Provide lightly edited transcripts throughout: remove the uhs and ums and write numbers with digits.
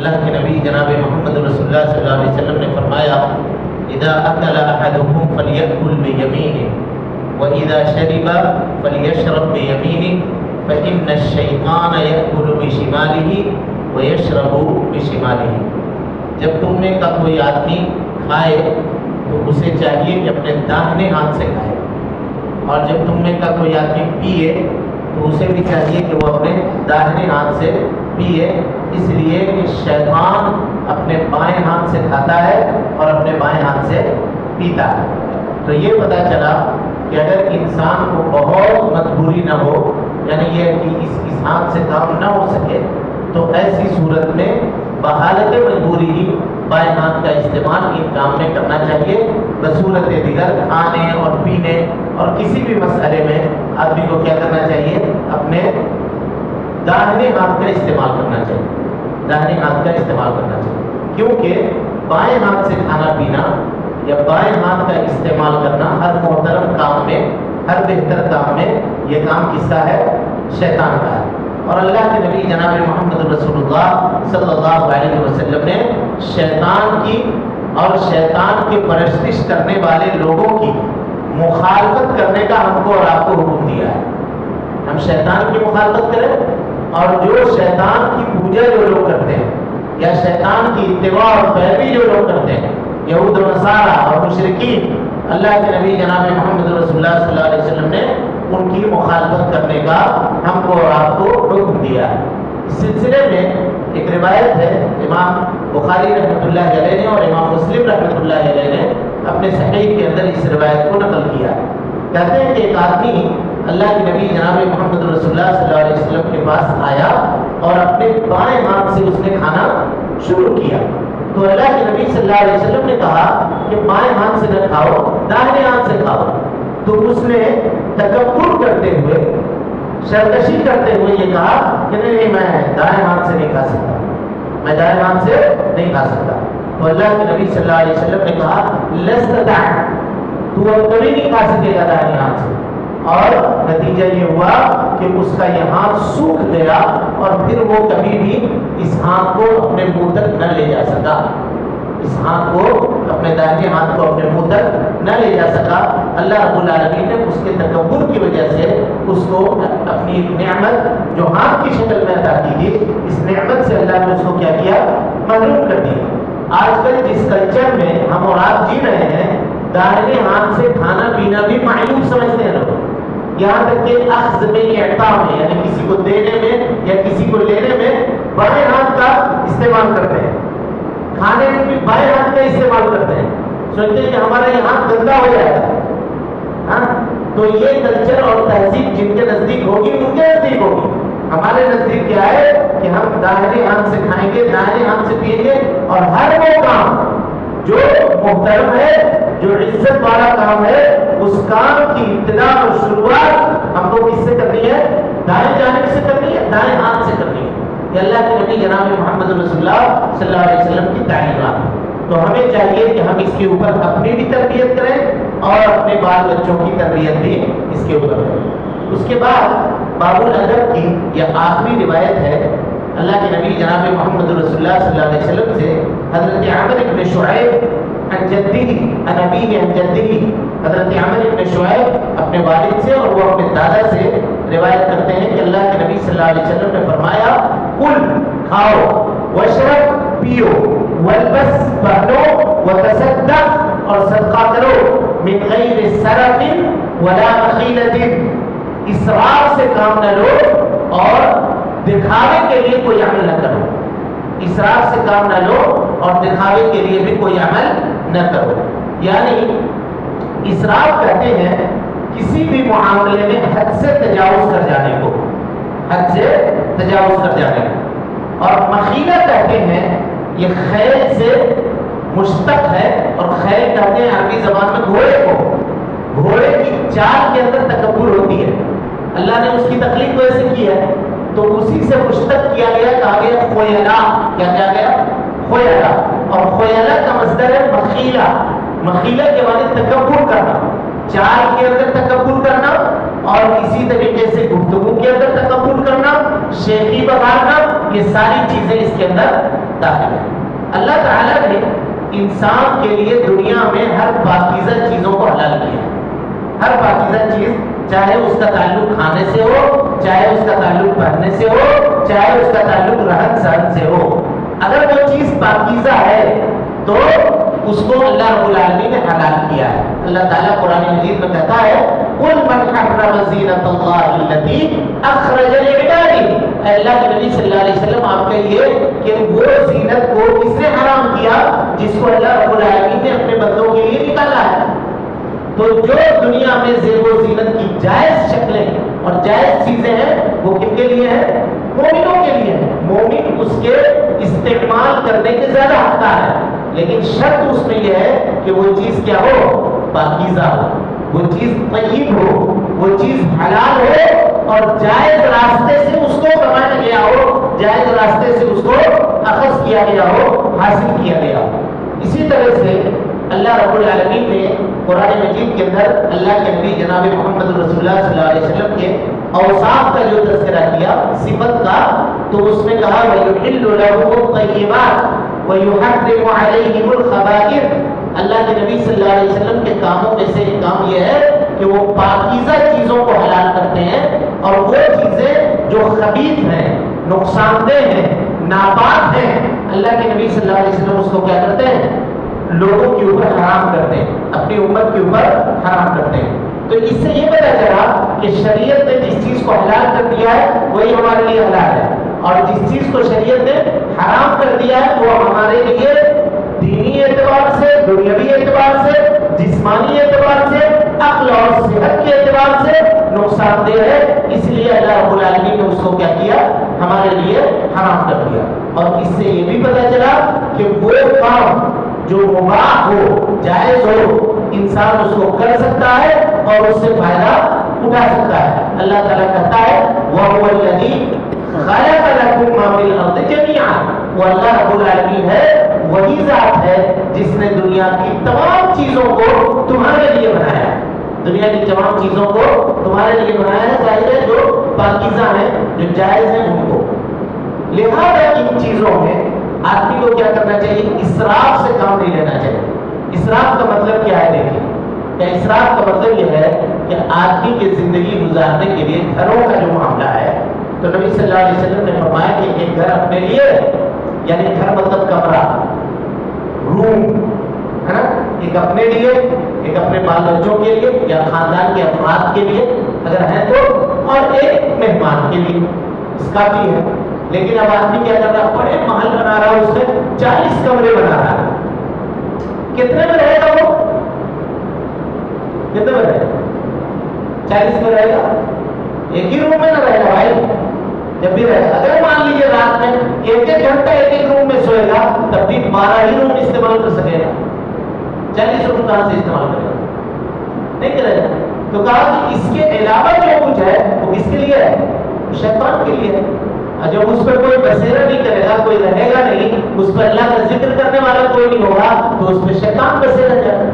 اللہ کے نبی جناب محمد رسول اللہ صلی اللہ علیہ وسلم نے فرمایا اذا اکل احدکم فلیأکل بیمینہ واذا شرب فلیشرب بیمینہ فإن الشیطان یأکل بشمالہ ویشرب بشمالہ. جب تم میں کا کوئی آدمی کھائے تو اسے چاہیے کہ اپنے داہنے ہاتھ سے کھائے، اور جب تم میں کا کوئی آدمی پیے تو اسے بھی چاہیے کہ وہ اپنے داہنے ہاتھ سے پیے، اس لیے کہ شیطان اپنے بائیں ہاتھ سے کھاتا ہے اور اپنے بائیں ہاتھ سے پیتا ہے. تو یہ پتہ چلا کہ اگر انسان کو بہت مجبوری نہ ہو، یعنی یہ کہ اس ہاتھ سے کام نہ ہو سکے، تو ایسی صورت میں بحالت مجبوری ہی بائیں ہاتھ کا استعمال ان کام میں کرنا چاہیے. بصورت دیگر کھانے اور پینے اور کسی بھی مسئلے میں آدمی کو کیا کرنا چاہیے؟ اپنے داہنے ہاتھ کا استعمال کرنا چاہیے، داہنے ہاتھ کا استعمال کرنا چاہیے، کیونکہ بائیں ہاتھ سے کھانا پینا یا بائیں ہاتھ کا استعمال کرنا ہر محترم کام میں، ہر بہتر کام میں یہ کام کس کا ہے؟ شیطان کا ہے. اور اللہ کے نبی جناب محمد رسول اللہ صلی اللہ علیہ وسلم نے شیطان کی اور شیطان کی پرستش کرنے والے لوگوں کی مخالفت کرنے کا ہم کو اور آپ کو حکم دیا ہے. ہم شیطان کی مخالفت کریں، اور جو شیطان کی پوجا جو لوگ کرتے ہیں یا شیطان کی اتباع اور پیروی جو لوگ کرتے ہیں، یہود و نصارہ اور مشرکین، اللہ کے نبی جناب محمد رسول اللہ صلی اللہ علیہ وسلم نے ان کی مخالفت کرنے کا ہم کو اور آپ کو حکم دیا ہے. اس سلسلے میں ایک روایت ہے، امام بخاری رحمۃ اللہ علیہ نے اور امام مسلم رحمۃ اللہ علیہ نے اپنے صحیح کے اندر اس روایت کو نقل کیا. کہتے ہیں کہ ایک آدمی اللہ کے نبی جناب محمد رسول اللہ صلی اللہ علیہ وسلم کے پاس آیا اور اپنے بائیں ہاتھ سے اس نے کھانا شروع کیا. تو اللہ کے نبی صلی اللہ علیہ وسلم نے کہا کہ بائیں ہاتھ سے نہ کھاؤ، داہنے ہاتھ سے کھاؤ. تو اس نے تکبر کرتے ہوئے، سرکشی کرتے ہوئے یہ کہا کہ نہیں، میں دائیں ہاتھ سے نہیں کھا سکتا، میں دائیں ہاتھ سے نہیں کھا سکتا. تو اللہ کے نبی صلی اللہ علیہ وسلم نے کہا لست دع، تو اب کبھی نہیں کھا سکے گا دائیں ہاتھ سے. اور نتیجہ یہ ہوا کہ اس کا یہ ہاتھ سوکھ گیا اور پھر وہ کبھی بھی اس ہاتھ کو اپنے منہ تک نہ لے جا سکا، اس ہاتھ کو، اپنے داہنے ہاتھ کو اپنے منہ تک نہ لے جا سکا. اللہ رب العالمین نے اس کے تکبر کی وجہ سے اس کو اپنی ایک نعمت جو ہاتھ کی شکل میں عطا کی تھی، اس نعمت سے اللہ نے اس کو کیا کیا؟ محروم کر دیا. آج کل جس کلچر میں ہم اور آپ جی رہے ہیں، داہنے ہاتھ سے کھانا پینا بھی معیوب سمجھتے ہیں لوگ. یہاں تک کہ اخذ میں، اعطاء میں، یعنی کسی کو دینے میں یا کسی کو لینے میں بائیں ہاتھ کا استعمال کرتے ہیں، کھانے میں بھی بائیں ہاتھ کا استعمال کرتے ہیں، سوچتے ہیں کہ ہمارا یہ ہاتھ گندا ہو جائے گا. تو یہ کلچر اور تہذیب جن کے نزدیک ہوگی ان کے نزدیک ہوگی. ہمارے نزدیک کیا ہے کہ ہم داہنے ہاتھ سے کھائیں گے، داہنے ہاتھ سے پیئیں گے، اور ہر وہ کام جو محترم ہے، جو عزت والا کام ہے، اس کام کی ابتدا اور شروعات ہم کو کس سے کرنی ہے؟ دائیں جانب سے کرنی ہے، دائیں ہاتھ سے کرنی ہے. یہ اللہ کے نبی جناب محمد رسول اللہ صلی اللہ علیہ وسلم کی تعلیمات. تو ہمیں چاہیے کہ ہم اس کے اوپر اپنی بھی تربیت کریں اور اپنے بال بچوں کی تربیت بھی اس کے اوپر کریں. اس کے بعد باب الادب کی یہ آخری روایت ہے. اللہ کے نبی جناب محمد رسول اللہ صلی اللہ علیہ وسلم سے حضرت عامر بن شعیب عن جدی عن ابیہ عن جدی، حضرت عامر بن شعیب اپنے والد سے اور وہ اپنے دادا سے روایت کرتے ہیں کہ اللہ کے نبی صلی اللہ علیہ وسلم نے فرمایا کل، کھاؤ، واشرب، پیو، والبس، پہنو، وتصدق، اور صدقہ کرو، من غیر سرف ولا مخیلۃ، اسراف سے کام نہ لو اور دکھاوے کے لیے کوئی عمل نہ کرو. اسراف سے کام نہ لو اور دکھاوے کے لیے بھی کوئی عمل نہ کرو. یعنی اسراف کہتے ہیں کسی بھی معاملے میں حد سے تجاوز کر جانے کو، حد سے تجاوز کر جانے کو. اور مخیلہ کہتے ہیں، یہ خیل سے مشتق ہے، اور خیل کہتے ہیں عربی زبان میں گھوڑے کو. گھوڑے کی چال کے اندر تکبر ہوتی ہے، اللہ نے اس کی تخلیق کو ایسے کی ہے، تو اسی سے مشتق کیا گیا، کہا گیا خیلا. کیا کیا گیا؟ خیلا. اور خیلا کا مصدر ہے مخیلہ. مخیلہ کے معنی تکبر کرنا، چال کے اندر تکبر کرنا، اور اسی طریقے سے گفتگو کے اندر تکبر کرنا، شیخی بگاڑنا، یہ ساری چیزیں اس کے اندر طاہر ہے۔ اللہ تعالیٰ نے انسان کے لیے دنیا میں ہر پاکیزہ چیزوں کو حلال کیا ہے۔ ہر پاکیزہ چیز، چاہے اس کا تعلق کھانے سے ہو، چاہے اس کا تعلق پہننے سے ہو، چاہے اس کا تعلق رہن سہن سے ہو، اگر وہ چیز پاکیزہ ہے تو اس کو اللہ رب العالمین نے حلال کیا ہے۔ اللہ تعالیٰ قرآن مجید میں کہتا ہے قُلْ مَنْ حَرَّمَ زِینَةَ اللَّهِ الَّتِی أَخْرَجَ لِعِبَادِهِ، اے اللہ کے نبی صلی اللہ علیہ وسلم آپ کہیے کہ وہ زینت کو کس نے حرام کیا جس کو اللہ رب العالمین نے اپنے بندوں کے لیے نکالا ہے۔ تو جو دنیا میں زیب و زینت کی جائز شکلیں اور جائز چیزیں ہیں وہ کن کے لیے ہیں؟ مومنوں کے لیے ہیں۔ مومن اس کے استعمال کرنے کے زیادہ حقدار ہے، لیکن شرط اس میں یہ ہے کہ وہ چیز کیا ہو؟ پاکیزہ ہو، وہ چیز طیب ہو، وہ چیز حلال ہو اور جائز راستے سے اس کو کمایا گیا ہو، جائز راستے سے اس کو اخذ کیا گیا ہو، حاصل کیا گیا ہو۔ اسی طرح سے اللہ رب العالمین نے قرآن مجید کے اندر اللہ کے نبی جناب محمد رسول اللہ صلی اللہ علیہ وسلم کے اوصاف کا جو تذکرہ کیا، صفت کا، تو اس میں کہا وَيُحِلُّ لَهُمُ الطَّيِّبَاتِ وَيُحَرِّمُ عَلَيْهِمُ الْخَبَائِثَ۔ اللہ کے نبی صلی اللہ علیہ وسلم کے کاموں میں سے ایک کام یہ ہے کہ وہ پاکیزہ چیزوں کو حلال کرتے ہیں اور وہ چیزیں جو خبیث ہیں، نقصان دہ ہیں، ناپاک ہیں، اللہ کے نبی صلی اللہ علیہ وسلم اس کو کیا کرتے ہیں؟ لوگوں کے اوپر حرام کرتے ہیں، اپنی امت کے اوپر حرام کرتے ہیں۔ تو اس سے یہ پتہ چلا کہ شریعت نے جس چیز کو حلال کر دیا ہے وہی ہمارے لیے حلال ہے، اور جس چیز کو شریعت نے حرام کر دیا ہے وہ ہمارے لیے دینی اعتبار سے، دنیاوی اعتبار سے، جسمانی اعتبار سے، عقل اور صحت کے اعتبار سے نقصان دہ ہے۔ اس لیے اللہ رب العالمین نے اس کو کیا کیا؟ ہمارے لیے حرام کر دیا۔ اور اس سے یہ بھی پتہ چلا کہ وہ کام جو مباح ہو، جائز ہو، انسان اس کو کر سکتا ہے اور اس سے فائدہ اٹھا سکتا ہے۔ اللہ تعالیٰ کہتا ہے وَهُوَ الَّذِي خَلَقَ لَكُم مَّا فِي الْأَرْضِ جَمِيعًا، وہ اللہ رب العالمین ہے، وہی ذات ہے جس نے دنیا کی تمام چیزوں کو تمہارے لیے بنایا ہے۔ دنیا کی تمام چیزوں کو تمہارے لیے بنایا ہے، ظاہر ہے جو پاکیزہ ہیں، جو جائز ہیں ان کو۔ لہذا ان چیزوں میں آدمی کو کیا کرنا چاہیے؟ اسراف سے کام نہیں لینا چاہیے۔ اسراف کا مطلب کیا ہے؟ دیکھیں، کہ اسراف کا مطلب یہ ہے کہ آدمی کی زندگی گزارنے کے لیے گھروں کا جو معاملہ ہے، تو نبی صلی اللہ علیہ وسلم نے فرمایا کہ ایک گھر اپنے لیے، یعنی گھر مطلب کمرہ، روم ہے نا، ایک اپنے لیے، ایک اپنے بال بچوں کے لیے یا خاندان کے افراد کے لیے اگر ہے تو، اور ایک مہمان کے لیے، اس کافی ہے۔ لیکن اب آدمی کیا کر رہا ہے؟ بڑے محل بنا رہا ہے، اس میں 40 کمرے بنا رہا ہے۔ کتنے میں رہے گا وہ؟ کتنے میں رہے گا؟ 40 میں رہے گا؟ ایک ہی روم میں نہ رہے گا بھائی، جب بھی رہے گا۔ اگر مان لیجیے رات میں ایک گھنٹہ ایک روم میں سوئے گا تب بھی 12 ہی روم استعمال کر سکے گا۔ 40 روم کہاں سے استعمال کرے گا؟ نہیں کرے گا۔ تو کہا کہ اس کے علاوہ جو کچھ ہے وہ کس کے لیے ہے؟ شیطان کے لیے ہے۔ جب اس پر کوئی بسیرا نہیں کرے گا، کوئی رہے گا نہیں، اس پر اللہ کا ذکر کرنے والا کوئی نہیں ہوگا، تو اس پہ شیطان بسیرا جائے گا۔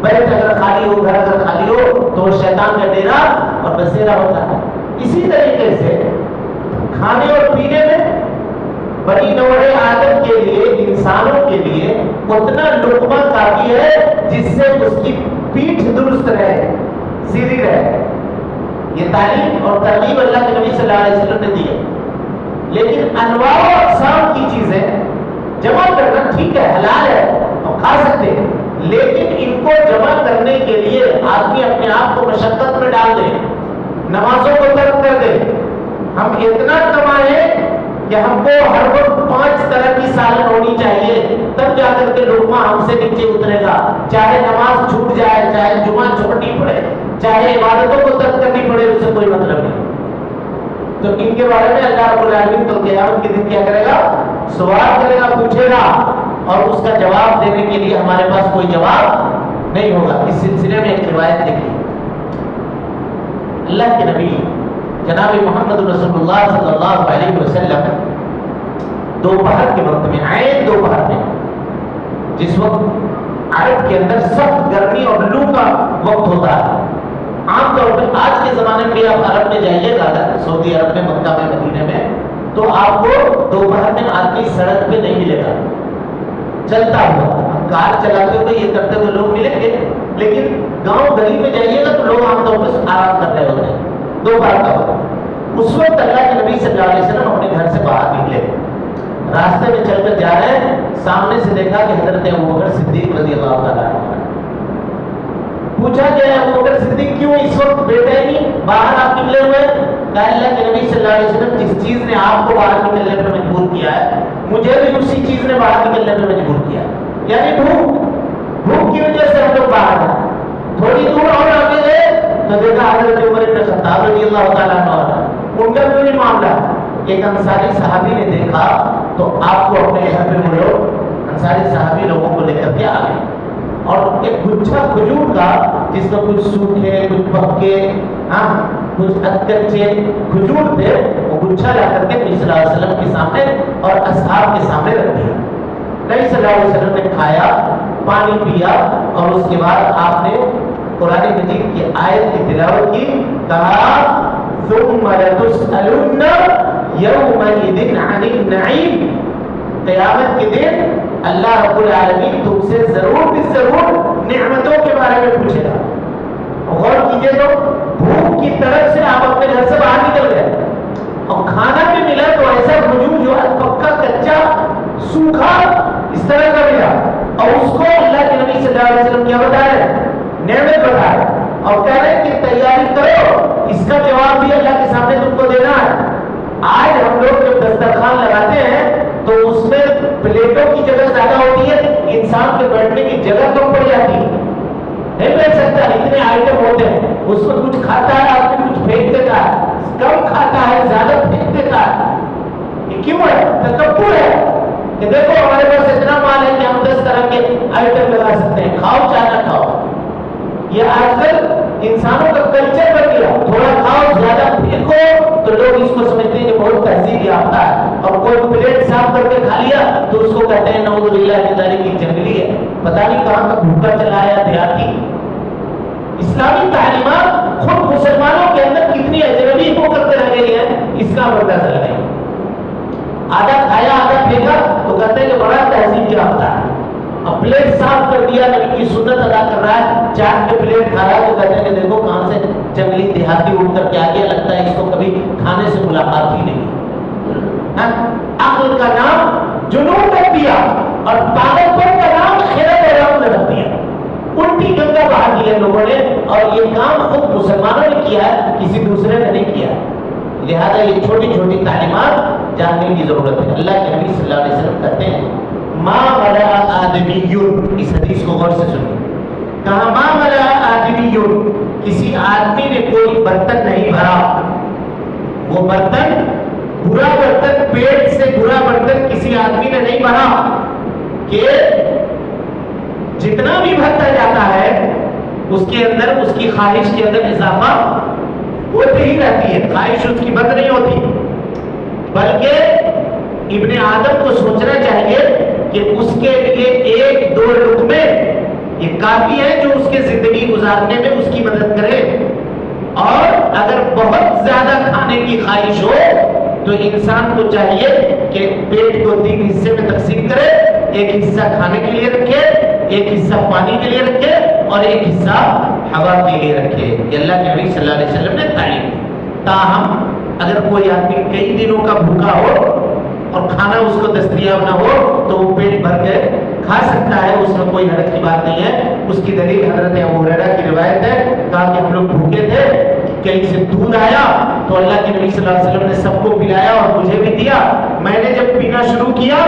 بیت اگر خالی ہو، گھر اگر خالی ہو تو شیطان کا ڈیرا اور بسیرا ہوتا ہے۔ اسی طریقے سے کھانے اور پینے میں بنی نوع آدم کے لیے، انسانوں کے لیے اتنا لقمہ کافی ہے جس سے اس کی پیٹھ درست رہے، سیدھی رہے۔ یہ تعلیم اور ترغیب اللہ کے نبی صلی اللہ علیہ وسلم نے دی ہے۔ لیکن انواع و اقسام کی چیزیں جمع کرنا ٹھیک ہے، حلال ہے اور کھا سکتے ہیں، لیکن ان کو جمع کرنے کے لیے آدمی اپنے آپ کو مشقت میں ڈال دے، نمازوں کو ترک کر دے۔ ہم اتنا کمائیں کہ ہم کو ہر وقت 5 طرح کی سالن ہونی چاہیے، تب جا کر کے لقمہ ہم سے نیچے اترے گا۔ چاہے نماز چھوٹ جائے، چاہے جمعہ چھوڑنی پڑے، چاہے عبادتوں کو ترک کرنی پڑے، اس سے کوئی مطلب نہیں۔ تو ان کے بارے میں اللہ رب العالمین تو قیامت کے دن کیا کرے گا؟ سوال کرے گا، پوچھے گا، اور اس کا جواب دینے کے لیے ہمارے پاس کوئی جواب نہیں ہوگا۔ اس سلسلے میں ایک روایت دیکھیے، اللہ کے نبی جناب محمد رسول اللہ صلی اللہ علیہ وسلم دوپہر کے وقت میں، عین دوپہر میں، جس وقت عرب کے اندر سخت گرمی اور لو کا وقت ہوتا ہے، عام طور پہ آج کے زمانے میں آپ عرب میں جائیے گا، سعودی عرب میں، مکہ میں، مدینے میں، تو آپ کو دوپہر میں آدمی سڑک پہ نہیں ملے گا چلتا ہوا. کار چلاتے ہوئے یہ کرتے ہوئے لوگ ملیں گے، لیکن گاؤں گلی میں جائیے گا تو لوگ عام طور پر آرام کر رہے ہوتے ہیں دوپہر کا وقت. اس وقت اللہ کے نبی صلی اللہ علیہ وسلم اپنے گھر سے باہر نکلے، راستے میں چل کر جا رہے ہیں، سامنے سے دیکھا کہ حضرت ابوبکر صدیق رضی اللہ تعالیٰ عنہ. پوچھا کہ ابوبکر صدیق کیوں اس وقت بیٹھے نہیں، باہر آپ نکلے ہوئے؟ کہا اللہ کے نبی صلی اللہ علیہ وسلم جس چیز نے آپ کو باہر نکلنے پر مجبور کیا ہے مجھے بھی اسی چیز نے باہر نکلنے پر مجبور کیا، یعنی بھوک کی وجہ سے ہم لوگ باہر ہیں. تھوڑی دور اور آگے گئے تو دیکھا حضرت عمر بن خطاب رضی اللہ تعالیٰ عنہ، ان کا بھی نہیں معاملہ. ایک انصاری صحابی نے دیکھا تو آپ کو اپنے گھر پہ وہ لوگ انصاری صحابی لوگوں کو لے کر کے آ گئے، اور ایک گچھا کھجور کا جس میں کچھ سوکھے کچھ پکے کچھ کچے کھجور تھے، وہ گچھا لا کر کے نبی صلی اللہ علیہ وسلم کے سامنے اور اصحاب کے سامنے رکھ دیا. نبی صلی اللہ علیہ وسلم نے کھایا، پانی پیا، اور اس کے بعد آپ نے قرآن مجید کی آیت کی تلاوت کی. کہا ثم لتسألن یومئذ عن النعیم، قیامت کے دن اللہ رب العالمین تم سے ضرور بھی ضرور نعمتوں کے بارے میں پوچھے گا. غور کیجئے تو بھوک کی طرف سے آپ اپنے گھر سے باہر نکل گئے اور کھانا بھی ملا تو ایسا کھجور جو پکا کچا سوکھا اس طرح کا ملا، اور اس کو اللہ کے نبی صلی اللہ علیہ وسلم کیا بتا رہے ہیں؟ نعمت بتا رہے ہیں، اور کہہ رہے ہیں کہ تیاری کرو، اس کا جواب بھی اللہ کے سامنے تم کو دینا ہے. آج ہم لوگ جب دسترخوان لگاتے ہیں تو اس میں پلیٹوں کی جگہ زیادہ ہوتی ہے، انسان کے بیٹھنے کی جگہ کم پڑ جاتی ہے، نہیں بیٹھ سکتا، اتنے آئٹم ہوتے ہیں. اس میں کچھ کھاتا ہے آدمی، کچھ پھینک دیتا ہے، کم کھاتا ہے زیادہ پھینک دیتا ہے. یہ کیوں ہے؟ تکبر ہے کہ دیکھو ہمارے پاس اتنا مال ہے کہ ہم 10 طرح کے آئٹم لگا سکتے ہیں، کھاؤ چاہے نہ کھاؤ. یہ آج کل انسانوں کا کلچر بن گیا، تھوڑا کھاؤ زیادہ پھینکو تو لوگ اس کو سمجھتے ہیں کہ بہت تہذیب یافتہ ہے، اور کوئی پلیٹ صاف کر کے کھا لیا تو اس کو کہتے ہیں نعوذ باللہ من ذالک کی جنگلی ہے، پتہ نہیں کہاں کا بھوکا چلا ہے دیہاتی. اسلامی تعلیمات خود مسلمانوں کے اندر کتنی اجنبی ہو کر کے رہ گئی ہے، اس کا اندازہ لگائیں. آدھا کھایا آدھا پھینکا تو کہتے ہیں کہ بڑا تہذیب یافتہ ہے، اب پلیٹ صاف کر دیا نبی کی سنت ادا کر رہا ہے، چاٹ کے پلیٹ کھا رہا ہے تو کہتے ہیں کہ دیکھو کہاں سے جنگلی دیہاتی اٹھ کر کے آ گیا، لگتا ہے اس کو کبھی کھانے سے ملاقات ہی نہیں. عقل کا نام جنون رکھ دیا اور پاگل پن کا نام خرد اور رب رکھ دیا. الٹی گنگا بہا دی ہے لوگوں نے، اور یہ کام خود مسلمانوں نے کیا ہے، کسی دوسرے نے نہیں کیا. لہذا یہ چھوٹی چھوٹی تعلیمات جاننے کی ضرورت ہے. اللہ کے نبی صلی اللہ علیہ وسلم کہتے ہیں ما ملأ آدمی، اس حدیث کو غور سے سنیں. کہا ما ملأ آدمی، کسی آدمی نے کوئی برتن نہیں بھرا، وہ برتن برا برتن، پیٹ سے برا برتن کسی آدمی نے نہیں بھرا کہ جتنا بھی بھرتا جاتا ہے اس کے اندر اس کی خواہش کے اندر اضافہ ہوتی ہی رہتی ہے، خواہش اس کی بند نہیں ہوتی. بلکہ ابن آدم کو سوچنا چاہیے کہ اس کے لیے 1-2 لقمے یہ کافی ہے جو اس کے زندگی گزارنے میں اس کی مدد کرے. اور اگر بہت زیادہ کھانے کی خواہش ہو تو انسان کو چاہیے کہ پیٹ کو 3 حصے میں تقسیم کرے، ایک حصہ کھانے کے لیے رکھے، ایک حصہ پانی کے لیے رکھے، اور ایک حصہ ہوا کے لیے رکھے. یہ اللہ کے نبی صلی اللہ علیہ وسلم نے تعلیم دی. تاہم اگر کوئی آدمی کئی دنوں کا بھوکا ہو اور کھانا اس کو دستیاب نہ ہو تو وہ پیٹ بھر کے کھا سکتا ہے، اس میں کوئی حرج کی بات نہیں ہے. اس کی دلیل حضرت ابو ہریرہ کی روایت ہے، کہا کہ ہم لوگ بھوکے تھے، کہیں سے دودھ آیا تو اللہ کے نبی صلی اللہ علیہ وسلم نے سب کو پلایا اور مجھے بھی دیا. میں نے جب پینا شروع کیا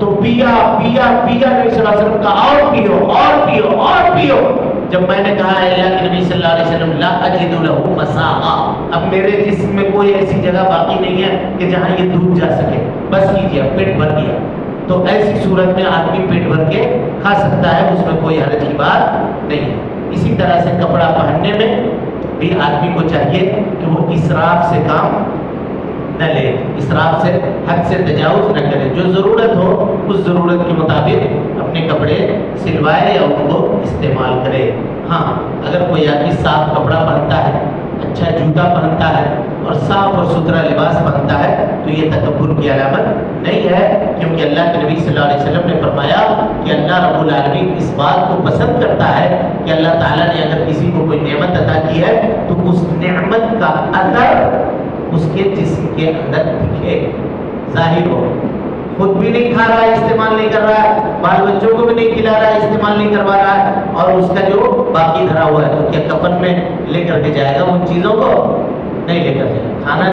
تو پیا پیا پیا، نبی صلی اللہ علیہ وسلم کا اور پیو اور پیو اور پیو. جب میں نے کہا اللہ کے نبی صلی اللہ علیہ وسلم لا اجد له مساغا، اب میرے جسم میں کوئی ایسی جگہ باقی نہیں ہے کہ جہاں یہ دودھ جا سکے، بس کیجیے، پیٹ بھر گیا. تو ایسی صورت میں آدمی پیٹ بھر کے کھا سکتا ہے، اس میں کوئی حرج کی بات نہیں ہے. اسی طرح سے کپڑا پہننے میں بھی آدمی کو چاہیے کہ وہ اسراف سے کام نہ لے، اسراف سے حد سے تجاوز نہ کرے. جو ضرورت ہو اس ضرورت کے مطابق اپنے کپڑے سلوائے یا ان کو استعمال کرے. ہاں اگر کوئی آدمی صاف کپڑا پہنتا ہے، اچھا جوتا پہنتا ہے اور صاف اور ستھرا لباس پہنتا ہے تو یہ تکبر کی علامت نہیں ہے، کیونکہ اللہ کے نبی صلی اللہ علیہ وسلم نے فرمایا کہ اللہ رب العالمین اس بات کو پسند کرتا ہے کہ اللہ تعالیٰ نے اگر کسی کو کوئی نعمت عطا کی ہے تو اس نعمت کا اثر اس کے جسم کے اندر دکھے، ظاہر ہو۔ خود بھی نہیں کھا رہا ہے، استعمال نہیں کر رہا ہے، بال بچوں کو بھی نہیں کھلا رہا ہے، استعمال نہیں کروا رہا ہے، اور اس کا جو باقی دھرا ہوا ہے تو کیا کفن میں لے کر کے جائے گا؟ ان چیزوں کو نہیں لے کر جائے گا۔ کھانا